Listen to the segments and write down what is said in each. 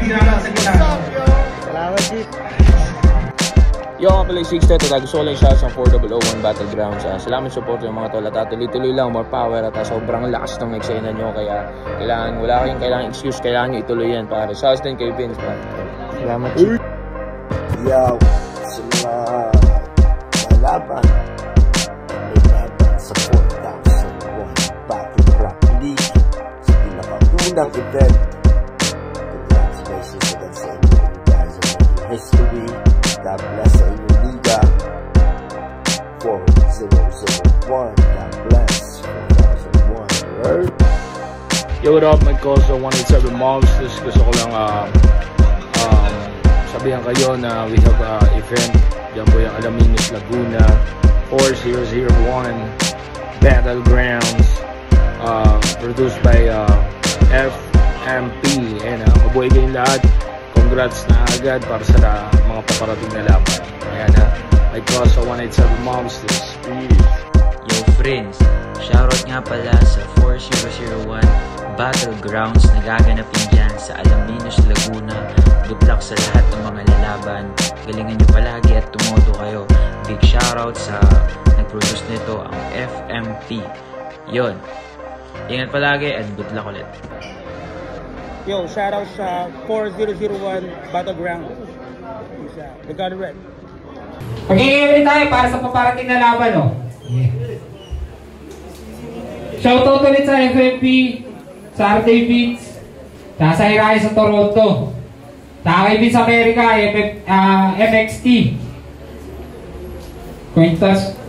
Battlegrounds. Salamat, Chief. Yo, nga pala yung 630 at gusto ko lang shout sa 4001 Battlegrounds. Salamat support yung mga tol at tuloy-tuloy lang, more power at sobrang lakas ng eksena nyo. Kaya wala kayong kailangan excuse, kailangan nyo ituloy yan para shout din kay Vince. Salamat, Chief. Yo, sa mga laban sa 4001 Battleground League sa pinakaunang event. Congratulations again sa inyo. You guys are making history. God bless sa inyong liga. 4001. God bless. 4001. Word. Yo, what up? My cause 187 Monsters. Gusto ko lang sabihan kayo na we have event. Diyan po yung Alaminos, Laguna. 4001 Battlegrounds. Produced by FMP. And mabuhay kayong lahat. Congrats na agad para sa mga paparating na laban. Ayan ha. My cause 187 Monsters. Peace. Yo friends, shoutout nga pala sa 4001 Battlegrounds na gaganapin dyan sa Alaminos, Laguna. Good luck sa lahat ng mga lalaban. Galingan nyo palagi at tumoto kayo. Big shoutout sa nag-produce nito, ang FMP. Yon. Ingat palagi and good luck ulit. Yo, shoutout sa 4001 Battleground. The God Red. Pag-iiwin tayo para sa paparating na laban, oh. Shoutout ulit sa FMP, sa RJ Beats, sa Irai sa Toronto, sa kay Beats America, MXT, Quintas.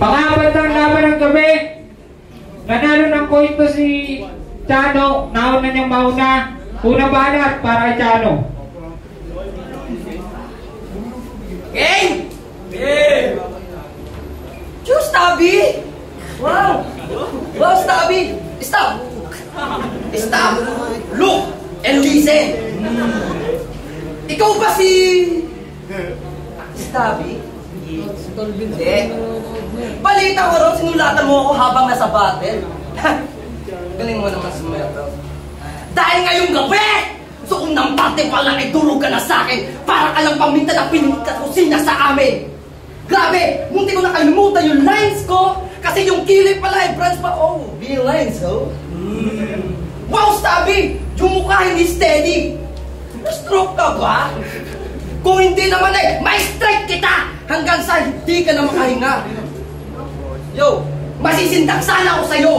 Pangabandang laban ng gabi, nanalo ng pointo si Chano, nauna niyang mauna, unang banat para kay Chano. Game! Game! Diyos, Tabi! Wow! Wow, Tabi! Stop! Stop! Look and listen! Ikaw ba si Tabi? Hindi. Balita ko rin, sinulatan mo ako habang nasa battle. Galing mo naman sumero. Dahil ngayong gabi, so kung nampate pa lang, idulog ka na sa akin para ka lang paminta na pinit ka kusina sa amin. Grabe, munti ko nakalimutan yung lines ko kasi yung kilay pala ay branch pa. Oh, being lines, oh. Wow, Stabby! Yung mukha hindi steady. Na-stroke ka ba? Kung hindi naman ay may strike kita hanggang sa hindi ka na makahinga. Yo, masisindak sana ako sa'yo.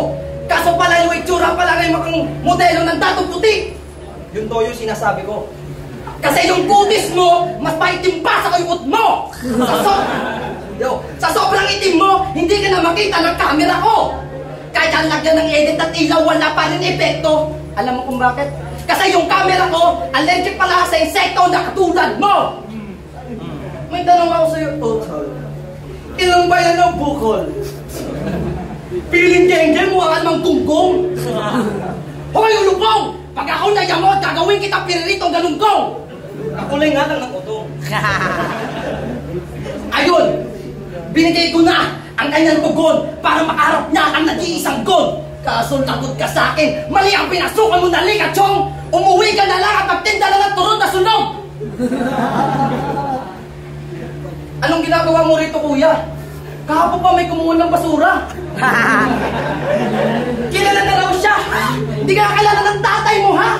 Kaso pala yung itsura pala ngayon makang modelo ng datong puti. Yun to yung sinasabi ko. Kasi yung kutis mo, mas maitim pa sa kuyot mo. Sa sobrang itim mo, hindi ka na makita ng camera ko. Kahit ang lagyan ng edit at ilaw, wala pa rin epekto. Alam mo kung bakit? Kasi yung camera ko, allergic pala sa insekto na katulad mo. May tanong ako sa'yo, Total. Ilang ba yan ng bukol? Piling geng-geng mo ang almang tunggong. Hoy, ulupong! Pag ako nayamot, gagawin kita piririto galunggong. Kakulay nga lang ng utong. Ayun, binigay ko na ang kanyang tugon para makaharap niya ang nag-iisang gon. Kaso lagot ka sa akin, mali ang pinasukan mo na likachong. Umuwi ka na lang at magtinda na ng turun na sunog. Anong ginagawa mo rito, kuya? Kahapon pa may kumuha ng basura. Kilala na raw siya. Hindi ka kilala ng tatay mo, ha?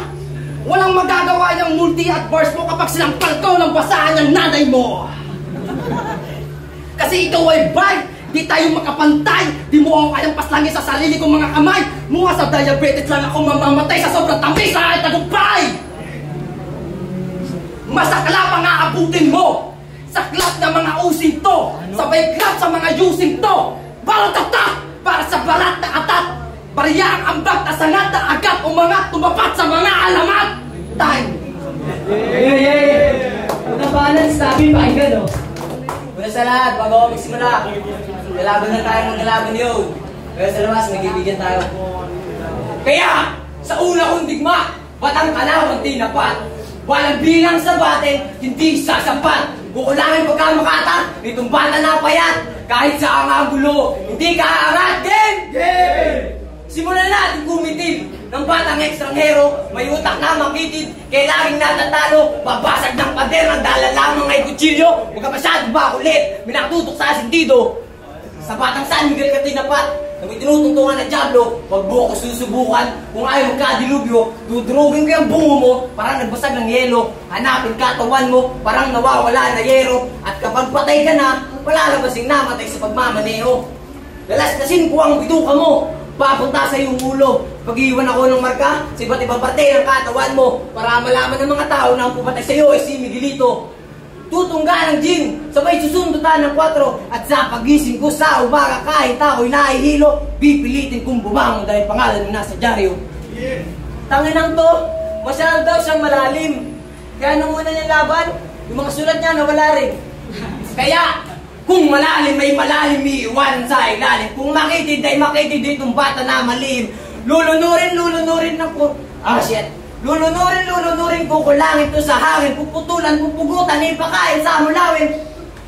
Walang magagawa niyang multi at bars mo kapag sinampal ko ng basahan ng nanay mo. Kasi ikaw ay bite. Di tayo makapantay. Di mo ako kayang paslangin sa sarili kong mga kamay. Mukha sa diabetes lang ako mamamatay sa sobrang tamis sa ay tagumpay. Masakla pa nga abutin mo. Saklat na mga using to. Sabay klap sa mga using to. Balatata para sa balat na atat. Bariya ang ambak na sangat na agad umangat tumapat sa mga alamat. Time. Una balance namin pakinggan, no? Una sa lahat, bago ako magsimula, galaban na tayo ng galaban yun. Pero sa labas, magibigyan tayo. Kaya, sa una kong digma, batang kalawang tinapat. Walang bilang sa bate, hindi sasapat. Kukulangin pagkamakata, nitong bata na payat. Kahit sa ang gulo, hindi ka aangat. Game! Simulan natin gumitin ng batang ekstranghero. May utak na makitid, kaya laging natatalo. Babasag ng pader, nagdala lamang ay kutsilyo. Huwag ka masyadong bakulit, may nakatutok sa sindido. Sa batang San Miguel ka tinapat, na may tinutungtungan ng Diablo. Huwag mo ako susubukan, kung ayaw magkadilubyo, dudurugin ko yung bungo mo, parang nagbasag ng yelo. Hanapin katawan mo, parang nawawala na yero. At kapag patay ka na, palalabasing namatay sa pagmamaneho. Lalastasin ko ang bituka mo, papunta sa iyong ulo. Pag-iwan ako ng marka sa iba't ibang parte ng katawan mo para malaman ng mga tao na ang pumatay sa iyo ay si Miguelito. Tutungga ng gin, sabay susundutan ng 4. At sa pagising ko sa umaga kahit ako'y nahihilo, pipilitin kong bumangon dahil pangalan mo nasa dyaryo. Tanginang to, masyado daw siyang malalim. Kaya nung una niyang laban, yung mga sulat niya nawala rin. Kaya kung malalim may malalim, iiwanan sa ilalim. Kung makitid ay makitid itong bata na malim. Lulunurin ng Lulunurin, kukulangin to sa hangin. Puputulan, pupugutan, ipakain sa mulawin.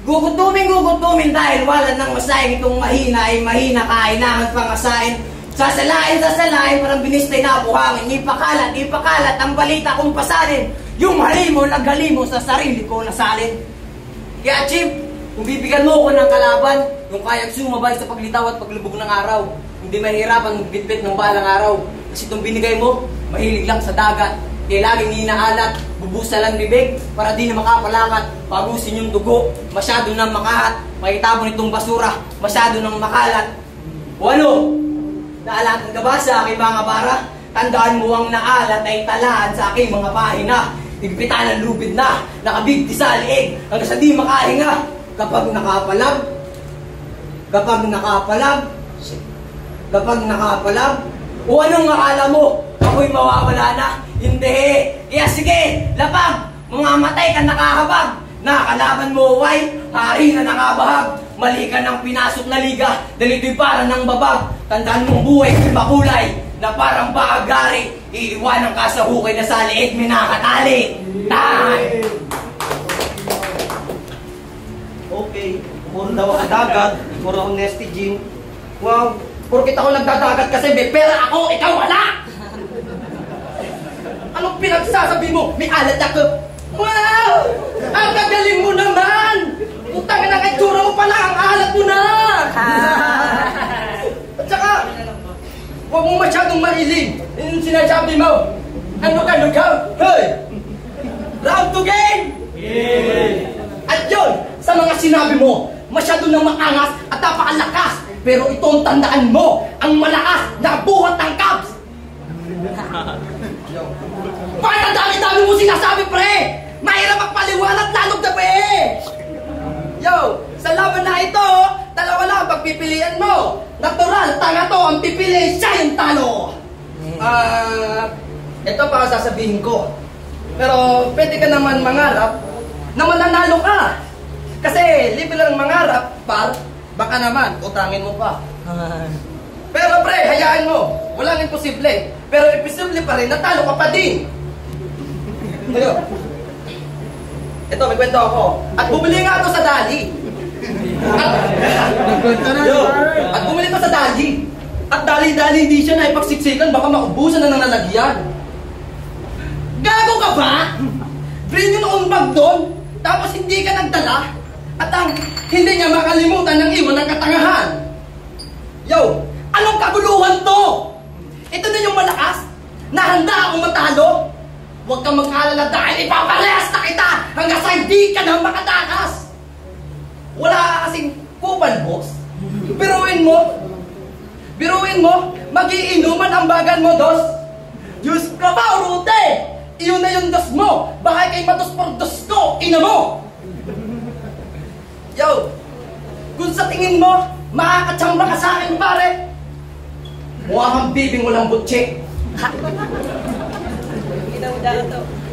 Gugutumin dahil wala nang masahin. Itong mahina ay mahina, kainangan pangasain. Sasalain, parang binistay na buhangin. Ipakalat, ang balita kong pasanin. Yung halimo, naghalimo sa sarili ko nasalin. Kaya Chip, kung bibigyan mo ko ng kalaban, yung kayang sumabay sa paglitaw at paglubog ng araw, hindi mahirapan magbitbit ng balang araw. Kasi itong binigay mo, mahilig lang sa dagat. Kaya laging inaalat, bubusa lang bibig para di na makapalakat. Pagusin yung dugo, masyado nang makahat. Makitapon itong basura, masyado nang makalat. O ano? Naalatan ka ba sa aking mga bara? Tandaan mo ang naalat ay talaan sa aking mga pahina. Higpitan ng lubid na, nakabigti sa liig, hanggang sa di makahinga. Kapag nakapalag, o anong akala mo? Ako'y mawawala na? Hindi! Kaya sige, lapag! Mamamatay ka nakahabag! Nakalaban mo, way, hari na nakabahag! Mali ka ng pinasok na liga, dahil ito'y parang ng babag. Tandaan mong buhay ko'y makulay, na parang baagari. Iiwanan ka sa hukay na sa liig, minakatali. Time! Okay, puro daw ang dagat, puro akong nesty gin. Wow, porkit ako nagdadagat kasi may pera ako, ikaw wala! Anong pinagsasabi mo? May alat ako. Wow! Ang gagaling mo naman! Putang na kay tsura mo pala, ang alat mo na! At saka, huwag mong masyadong mailing. Yung sinasabi mo, ano ka? Hey! Round to game! At yun, sa mga sinabi mo, masyado nang maangas at napakalakas. Pero ito ang tandaan mo, ang malakas na buhat ng Cubs. Bakit ang dami-dami mo sinasabi, pre? Mahirap magpaliwanag lalong gabi. Yo, sa laban na ito, dalawa lang ang pagpipilian mo. Natural, tanga to, ang pipili, siya yung talo. Ito pa sasabihin ko. Pero pwede ka naman mangarap na mananalo ka. Kasi libre lang mangarap, par, baka naman utangin mo pa. Pero pre, hayaan mo. Walang imposible. Pero imposible pa rin, natalo ka pa din. Ngayon, ito, may kwento ako. At bumili nga ako sa Dali. At bumili ko sa Dali. At dali-dali hindi siya naipagsiksikan, baka maubusan na ng lalagyan. Gago ka ba? Bring yun on bag doon, tapos hindi ka nagdala. At ang hindi niya makalimutan ng iwan ng katangahan. Yo, anong kaguluhan to? Ito na yung malakas na handa akong matalo. Huwag kang mag-alala dahil ipaparehas na kita hanggang sa hindi ka na makatakas. Wala ka kasing kupal, boss. Biruin mo, magiinuman ang bagan mo, dos. Diyos ka ba, Urute? Iyon na yung dos mo. Baka kay matos por dos ko, ina mo. Yo, kung sa tingin mo, makakatsamba ka sa akin, pare. Mukha kang bibing walang butche.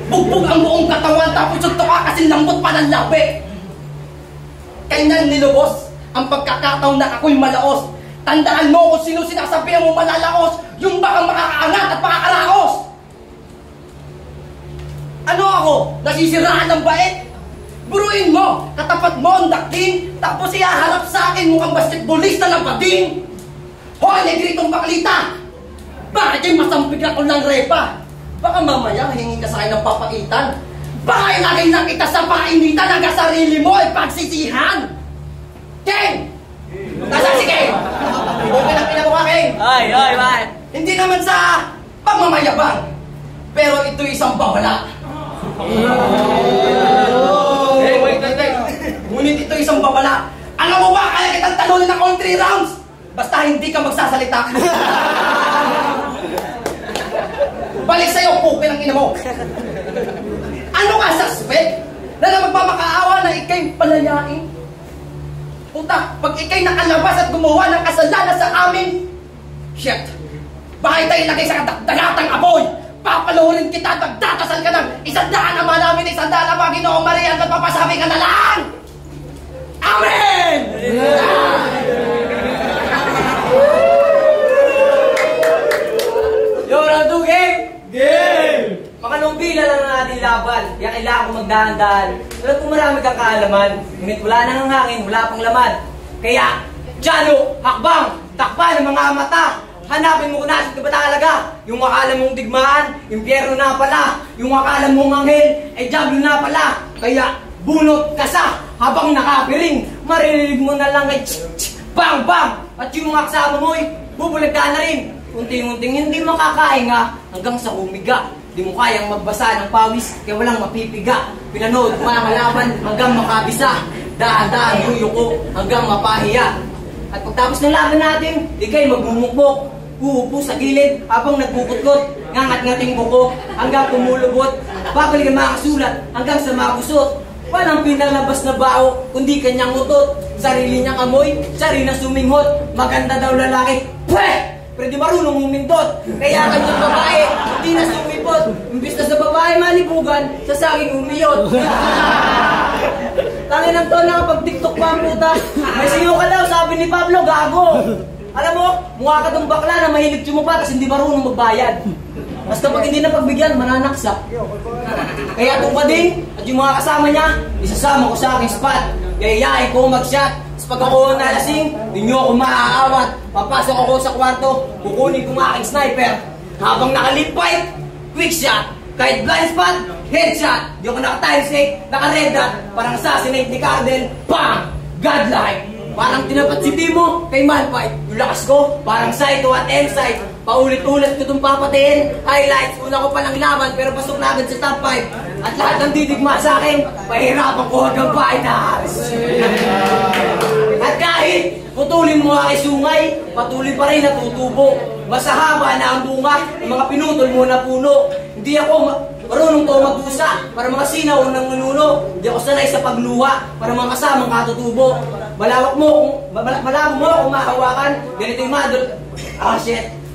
Bugbog ang buong katawan, tapos ito ka kasi lambot pa ng labi. Kainan nilubos ang pagkakataon na ako'y malaos. Tandaan mo kung sino sinasabihan mo malalaos, yung baka makakaangat at makakaraos. Ano ako? Nasisiraan ng bait? Buruin mo, katapat mo ang daking, tapos ihaharap sa akin mukhang basketballista ng bading. Hoy, negritong baklita! Bakit yung masampig ako ng repa? Baka mamaya hingin ka sa akin ng papaitan. Baka ilagay na kita sa painitan hanggang sarili mo ay pagsisihan. King! Nasaan si King? Okay na pinamukha, King. Ay, bakit? Hindi naman sa pagmamayabang, pero ito isang bawala. Wait. Ngunit ito isang bawala. Alam mo ba, kaya kitang talunin ng all 3 rounds? Basta hindi ka magsasalita. Balik sa'yo, pukin ang ina mo. Ano ka, suspect? Na magmamakaawa na ikay palayain? Puta, pag ikay nakalabas at gumawa ng kasalanan sa amin, shit, bakit tayo ilagay sa dagatang apoy? Papaluhurin kita at magdadasal ka ng 100 ama namin, 100 ama Ginoong Maria at papasabi ka na lang! Amen! Yo, round 2, game! Game! Makalumbila lang ang ating laban, kaya kailangan ko magdahan-dahan. Pero kung marami kang kaalaman, ngunit wala nang ang hangin, wala pang laman. Kaya, Jano, hakbang, takpan ng mga mata. Hanapin mo kung nasan ka ba talaga. Yung akala mong digmaan, impyerno na pala. Yung akala mong anghel, ay diablo na pala. Kaya, bunot ka sa habang nakapiring. Maririnig mo na lang ay bang bang. At yung mga kasama mo'y bubulag ka na rin. Unting-unting hindi makakahinga hanggang sa humiga. Di mo kayang magbasa ng pawis kaya walang mapipiga. Pinanood mga kalaban hanggang makabisa. Daan-daan yuyuko hanggang mapahiya. At pagtapos ng laban natin, di kayo magmumukbok. Uupo sa gilid habang nagbukutkot. Ngangat-ngating buko hanggang kumulubot. Babalik ang mga kasulat hanggang sa mabusot. Walang pinalabas na bao kundi kanyang utot. Sarili niyang amoy, sarili na suminghot. Maganda daw lalaki. Pweh! Pero di marunong humindot. Kaya kanyang babae, hindi na sumipot. Imbis na sa babae malibugan, sa saging umiyot. Tangin ng taon nakapag-tiktok pa ang puta. May siyo ka daw, sabi ni Pablo, gago. Alam mo, mukha ka tong bakla na mahilig sumupa kasi hindi marunong magbayad. Basta pag hindi na pagbigyan, mananaksa. Kaya itong pading at yung mga kasama niya, isasama ko sa aking spot. Yayayain ko mag-shot. Pag ako nalasing, di nyo ako maaawat. Papasok ako sa kwarto, kukunin ko ang aking sniper. Habang nakalipay, quick shot. Kahit blind spot, headshot. Di ako naka-time snake, naka-red dot. Parang assassinate ni Cardel, bang! Godlike! Parang tinapat si Timo kay Malphite. Yung lakas ko, parang Saito at Ensight. Paulit-ulit ko itong papatiin. Highlights, una ko palang laban pero pasok na agad sa top 5. At lahat ng didigma sa akin, pahirapan ko hanggang finals. At kahit putulin mo aking sungay, patuloy pa rin natutubo. Masahaba na ang bunga ng mga pinutol mo na puno. Hindi ako marunong to magdusa para mga sinaw ng nununo. Hindi ako sanay sa pagluwa para mga kasamang katutubo. Malabo mo kung mahawakan, ganito yung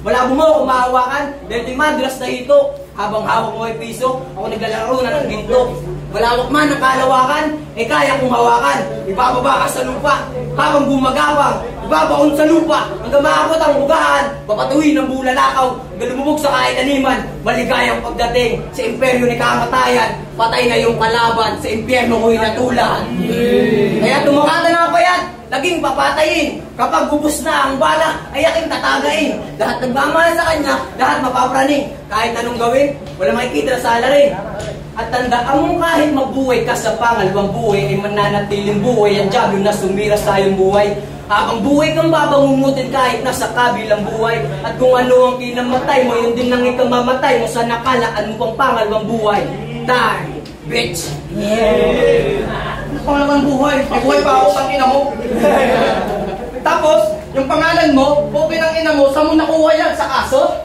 malabo mo kung mahawakan, ganito yung madulas na ito. Habang hawak mo ay piso, ako naglalaro na ng ginto. Malawak man ang kalawakan, kaya kong hawakan. Ibababa ka sa lupa, habang gumagawang, Ibabaon sa lupa, hanggang maabot ang bugahan, papatuhin ng bulalakaw, hanggang lumubog sa kainaniman, maligayang pagdating sa imperyo ni kamatayan, patay na yung kalaban, sa impyerno ko'y natulan. Kaya tumakata na pa yan, laging papatayin. Kapag ubus na ang bala, ay aking tatagain. Lahat nagmamahal sa kanya, lahat mapapraning. Kahit anong gawin, wala makikita sa salarin. At tandaan mo kahit mabuhay ka sa pangalawang buhay, ay mananatiling buhay ang diablo na sumira sa iyong buhay. Habang buhay kang babangungutin kahit nasa kabilang buhay. At kung ano ang kinamatay mo, yun din ang ikamamatay mo sa nakalaan mo pang pangalawang buhay. Die, bitch! Pangalawang buhay, buhay pa ako pang ina mo. Tapos, yung pangalan mo, okay ng ina mo, saan mo nakuha yan? Sa aso?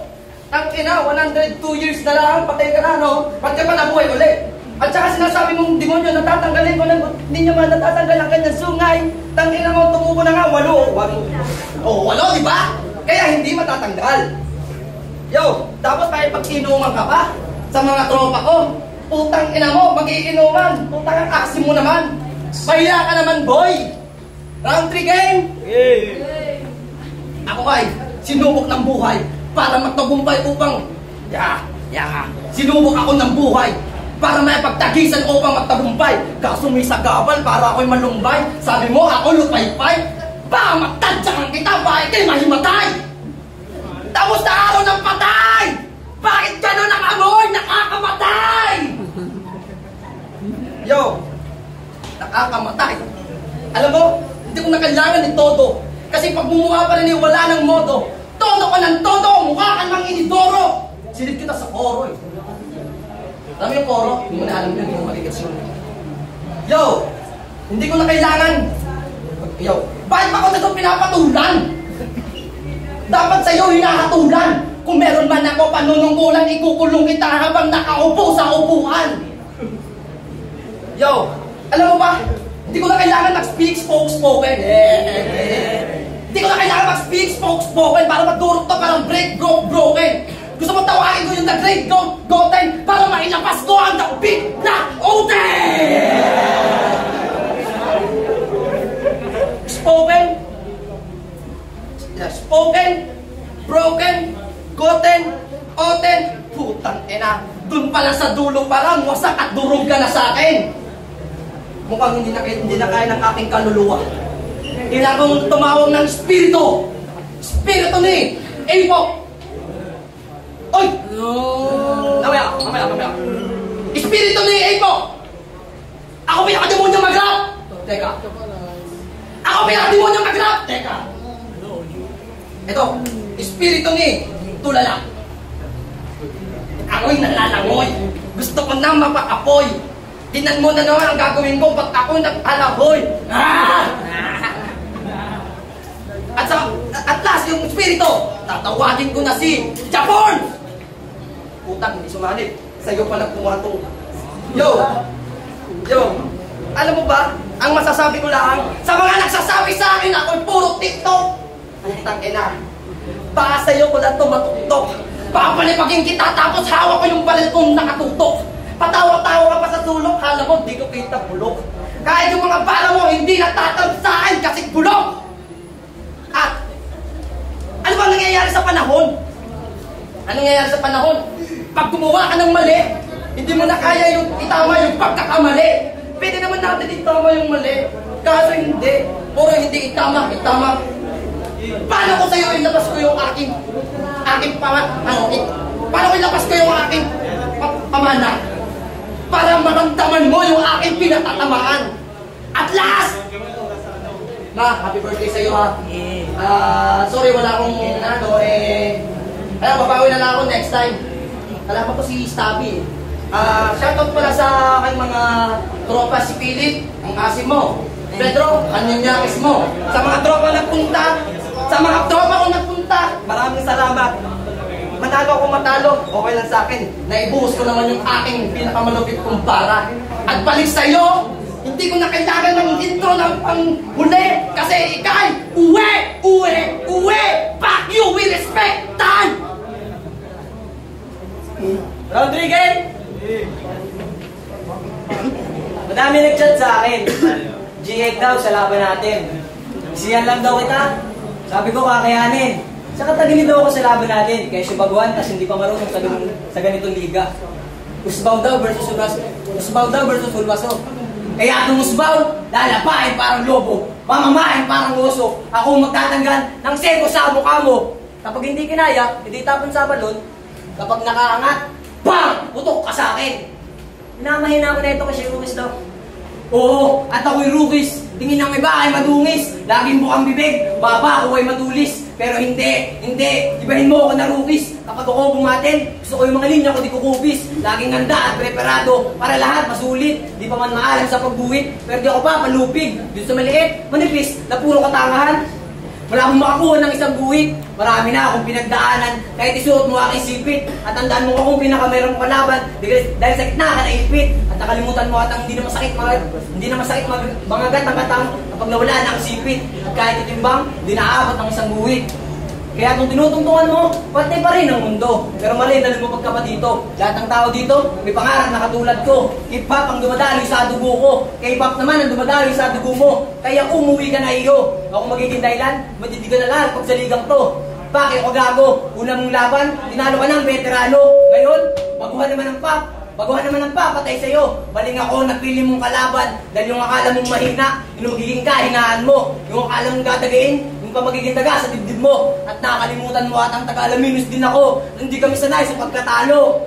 Ang ina, 102 years na lang, patay ka na, no? Ba't ka pa nabuhay ulit? At saka sinasabi mong demonyo, natatanggalin ko lang, hindi nyo man natatanggal ang kanyang sungay. Tangina mo, tumubo na nga, 8. Oh, 8, di ba? Kaya hindi matatanggal. Yo, tapos kahit pag inuman ka pa, sa mga tropa ko, putang ina mo, mag-iinuman, putang ang aksi mo naman. Pahiya ka naman, boy. Round 3 game. Ako kay, sinubok ng buhay para magtagumpay upang, sinubok ako ng buhay para may pagtagisan upang magtagumpay. Kaso may sagabal para ako'y malumbay. Sabi mo ako lupay-pay, baka magtadyakan kita, bakit kayo mahimatay? Tapos na araw ng patay, bakit gano'n ang amoy? Nakakamatay! Yo, nakakamatay. Alam mo, hindi ko na kailangan ni Todo. Kasi pag bumuha pa rin wala ng modo. Todo ka ng todo, mukha ka mang inidoro. Silid kita sa koro eh. Alam mo yung koro? Hindi mo na alam yun, hindi mo maligas yun. Yo, hindi ko na kailangan. Yo, bakit pa ko na ito pinapatulan? Dapat sa'yo hinahatulan. Kung meron man ako panunungkulan, ikukulong kita habang nakaupo sa upuan. Yo, alam mo ba? Hindi ko na kailangan mag-speak spoken. Hindi ko na kailangan mag-speak spoken para magdurog to parang break, broken. Gusto mo tawain ko yung the great goten para mailapas ko ang the big na oten! Spoken, broken, goten, oten, putang ina. Dun pala sa dulo parang wasak at durog ka na sa akin. Mukhang hindi na kaya ng aking kaluluwa. Kailangan tumawag ng espiritu. Espiritu ni Evo. Oy! Mamaya. Espiritu ni Evo. Ako pinaka-demonyo mag-rap. Teka. Ako pinaka-demonyo mag-rap. Teka. Ito. Espiritu ni Tulala. Ako'y nalalangoy. Gusto ko nang mapakapoy. Tinan mo na naman ang gagawin ko pag ako nag-alahoy. At last, yung espiritu, tatawagin ko na si Japon! Putang, hindi sumanit. Sa'yo pa nagpumato. Yo! Alam mo ba, ang masasabi ko lang, sa mga nagsasabi sa akin ako'y puro TikTok. Putang ina. Baka sa'yo ko lang ito matutok. Papalipagin kita tapos hawak ko yung balil kong nakatutok. Patawa-tawa ka pa sa sulok, hala mo, di ko kita bulok. Kahit yung mga bala mo, hindi natatamsain kasi bulok. At, ano ba nangyayari sa panahon? Ano nangyayari sa panahon? Pag gumawa ka ng mali, hindi mo na kaya yung itama yung pagkakamali. Pwede naman natin itama yung mali. Kaso hindi. Puro hindi itama. Paano ko sa'yo ilabas ko yung aking paano ko ilabas ko yung aking pamana? Para maramdaman mo yung aking pinatatamaan. At last! Ma, happy birthday sa'yo ha. Sorry, wala akong babawi na lang ako next time. Alam ko si Stabby. Shoutout pala sa aking mga tropa, si Philip, ang asim mo. Pedro, ang nyakis mo. Sa mga tropa ko nagpunta, maraming salamat. Manalo ako matalo, okay lang sa akin. Naibuhos ko naman yung aking pinakamalupit kong para. At balik sa'yo, hindi ko na kailangan ng intro ng panghuli. Kasi ikay, uwi! Fuck you, we respect time! Round 3 game! Madami nag-chat sa akin. G8 daw sa laban natin. Isiyan lang daw kita. Sabi ko kakayanin. Saka tagilid ako sa laban natin. Kaya siya baguhan, kasi hindi pa marunong sa ganitong liga. Usbaw daw versus Ulwaso. Kaya itong Usbaw, lalapain parang lobo, mamamain parang oso. Ako magtatanggal ng seko sa mukha mo. Kapag hindi kinaya, hindi tapon sa balon. Kapag nakaangat, bang! Putok ka sa akin. Minamahina ko na ito kasi Rookies daw. Oo, at ako'y Rookies. Tingin ng iba ay madungis. Laging bukang bibig, baba ako ay madulis. Pero hindi. Ibahin mo ako na Rookies. Kapag ako bumatin, gusto ko yung mga linya ko di kukupis. Laging handa at preparado para lahat masulit. Di pa man maalam sa pagbuhit, pero di ako pa palupig. Dito sa maliit, manipis, na puro katangahan. Wala akong makakuha ng isang guhit. Marami na akong pinagdaanan. Kahit isuot mo aking sipit. At tandaan mo akong pinakamayroong palaban. Dahil sa gitna ka naipit. At nakalimutan mo at ang hindi na masakit mangagat ang katang kapag nawala na ang sipit. At kahit itimbang, hindi naaabot ng isang guhit. Kaya kung tinutungtungan mo, pati pa rin ang mundo. Pero mali na lumapag ka pa dito. Lahat ng tao dito, may pangarap na katulad ko. Hip-hop ang dumadaloy sa dugo ko. K-pop naman ang dumadaloy sa dugo mo. Kaya umuwi ka na iyo. Ako magiging dahilan, matitigan na lahat pag sa ligang to. Bakit ako gago? Una mong laban, tinalo ka ng veterano. Ngayon, baguhan naman ang papatay sa'yo. Baling ako, napili mong kalaban. Dahil yung akala mong mahina, yung magiging kahinaan mo. Yung akala mong dadagain, yung pa magiging daga sa dibdib mo. At nakalimutan mo at ang taga-Alaminos din ako. Hindi kami sanay sa pagkatalo.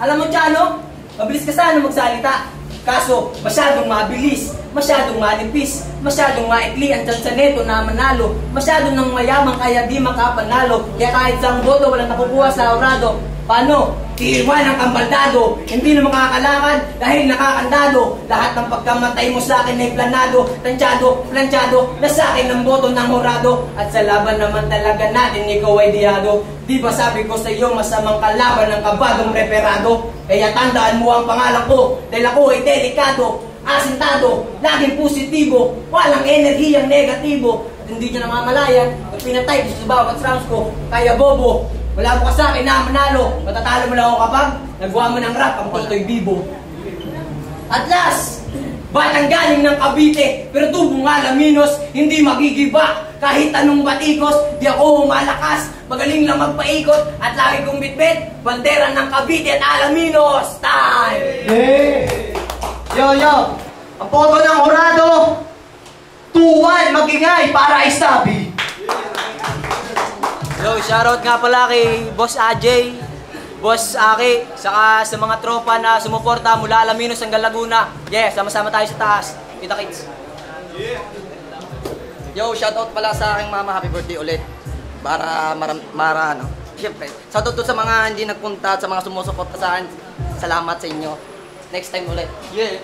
Alam mo, Chano, mabilis ka sana magsalita. Kaso, masyadong mabilis, masyadong manipis, masyadong maikli ang tsansa neto na manalo. Masyadong nang mayaman kaya di makapanalo. Kaya kahit sang boto walang nakukuha sa orado. Paano? Tiiwan ang kambaldado, hindi na makakalakad dahil nakakandado. Lahat ng pagkamatay mo sa akin ay planado, planchado, na sa akin ang boto ng horado. At sa laban naman talaga natin, ikaw ay diyado. Di ba sabi ko sa iyo, masamang kalaban ng kabadong reperado? Kaya tandaan mo ang pangalan ko, dahil ako ay delikado, asintado, laging positibo, walang enerhiyang negatibo. At hindi niya namamalayan, at pinatay ko sa bawat rounds ko, kaya bobo. Wala mo ka sa akin na manalo. Matatalo mo lang ako kapag nagawa mo ng rap ang Totoy Bibo. At last, batang galing ng Cavite, pero tubong Alaminos, hindi magigiba. Kahit anong batikos, di ako malakas. Magaling lang magpaikot at lagi kong bitbit. Bandera ng Cavite at Alaminos. Time! Yo! Ang boto ng Horado, 2-1 magingay para Istabi. Yo, shoutout nga pala kay Boss AJ, Boss Aki, saka sa mga tropa na sumuporta mula Alaminos hanggang Laguna. Yeah, sama-sama tayo sa taas. Kita kids. Yo, shoutout pala sa aking mama. Happy birthday ulit. Para ano. Siyempre, shoutout to sa mga hindi nagpunta at sa mga sumusuporta sa akin. Salamat sa inyo. Next time ulit. Yeah.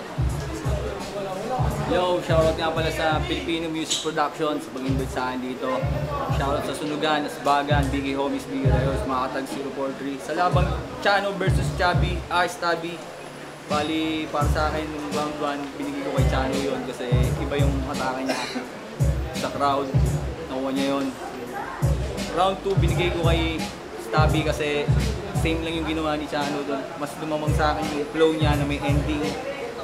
Yo, shoutout nga pala sa Filipino Music Productions pag-invite sa akin dito. Shoutout sa Sunugan, Asbagan, BK Homies, BK Rayos, mga katag 043. Sa labang Chano versus Chubby, Stabby. Bali, para sa akin, nung round 1, binigay ko kay Chano yun kasi iba yung atake niya sa crowd. Nakuha niya yun. Round 2, binigay ko kay Stabby kasi same lang yung ginawa ni Chano doon. Mas lumamang sa akin yung flow niya na may ending.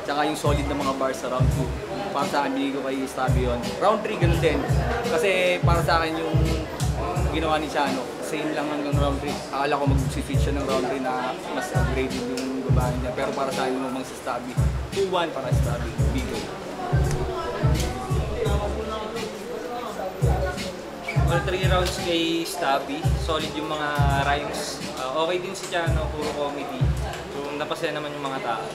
Tsaka yung solid na mga bars sa round 2. Para sa akin, binigay ko kay Stabby yun. Round 3, ganun din. Kasi para sa akin yung ginawa ni Chano, same lang hanggang round 3. Akala ko mag-switch siya ng round 3 na mas upgraded yung gabahan niya. Pero para sa akin, lumamang si Stabby. 2-1 para si Stabby. Bigay. All 3 rounds kay Stabby. Solid yung mga rhymes. Okay din si Chano, puro comedy. So, napasaya naman yung mga tao.